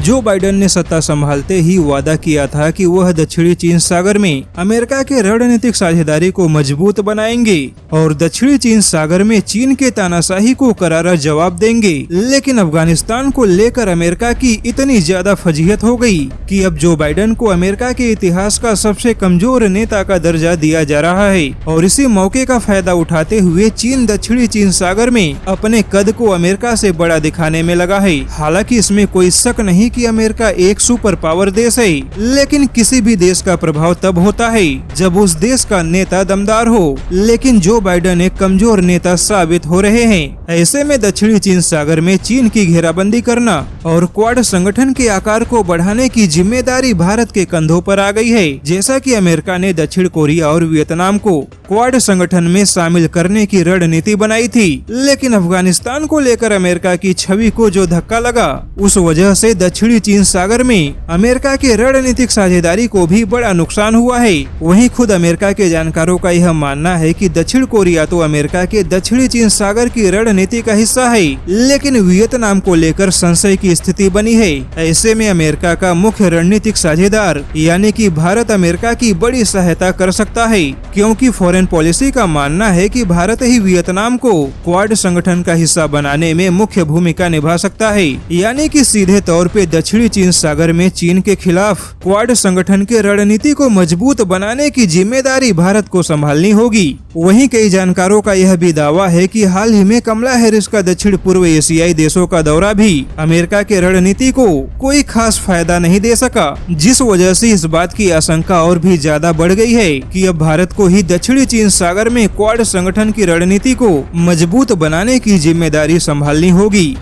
Joe Biden ने सत्ता संभालते ही वादा किया था कि वह दक्षिणी चीन सागर में अमेरिका के रणनीतिक साझेदारी को मजबूत बनाएंगे और दक्षिणी चीन सागर में चीन के तानाशाही को करारा जवाब देंगे। लेकिन अफगानिस्तान को लेकर अमेरिका की इतनी ज्यादा फजीहत हो गई कि अब जो बाइडेन को अमेरिका के इतिहास का सबसे कमजोर नेता का दर्जा दिया जा रहा है और इसी मौके का फायदा उठाते हुए चीन दक्षिणी चीन सागर में अपने कद को अमेरिका से बड़ा दिखाने में लगा है। हालांकि इसमें कोई शक नहीं कि अमेरिका एक सुपर पावर देश है, लेकिन किसी भी देश का प्रभाव तब होता है जब उस देश का नेता दमदार हो। लेकिन जो बाइडेन एक कमजोर नेता साबित हो रहे हैं। ऐसे में दक्षिणी चीन सागर में चीन की घेराबंदी करना और क्वाड संगठन के आकार को बढ़ाने की जिम्मेदारी भारत के कंधों पर आ गई है। जैसा कि अमेरिका ने दक्षिण कोरिया और वियतनाम को क्वाड संगठन में शामिल करने की रणनीति बनाई थी, लेकिन अफगानिस्तान को लेकर अमेरिका की छवि को जो धक्का लगा, उस वजह से दक्षिणी चीन सागर में अमेरिका के रणनीतिक साझेदारी को भी बड़ा नुकसान हुआ है। वहीं खुद अमेरिका के जानकारों का यह मानना है कि दक्षिण कोरिया तो अमेरिका के दक्षिणी चीन सागर की रणनीति का हिस्सा है, लेकिन वियतनाम को लेकर संशय की स्थिति बनी है। ऐसे में अमेरिका का मुख्य रणनीतिक साझेदार यानी कि भारत अमेरिका की बड़ी सहायता कर सकता है, क्योंकि फॉरेन पॉलिसी का मानना है कि भारत ही वियतनाम को क्वाड संगठन का हिस्सा बनाने में मुख्य भूमिका निभा सकता है। यानी कि सीधे तौर पे दक्षिणी चीन सागर में चीन के खिलाफ क्वाड संगठन के रणनीति को मजबूत बनाने की जिम्मेदारी भारत को संभालनी होगी। वहीं कई जानकारों का यह भी दावा है कि हाल ही में कमला हैरिस का दक्षिण पूर्व एशियाई देशों का दौरा भी अमेरिका के रणनीति को कोई खास फायदा नहीं दे सका, जिस वजह से इस बात की आशंका और भी ज्यादा बढ़ गई है कि अब भारत को ही दक्षिणी चीन सागर में क्वाड संगठन की रणनीति को मजबूत बनाने की जिम्मेदारी संभालनी होगी।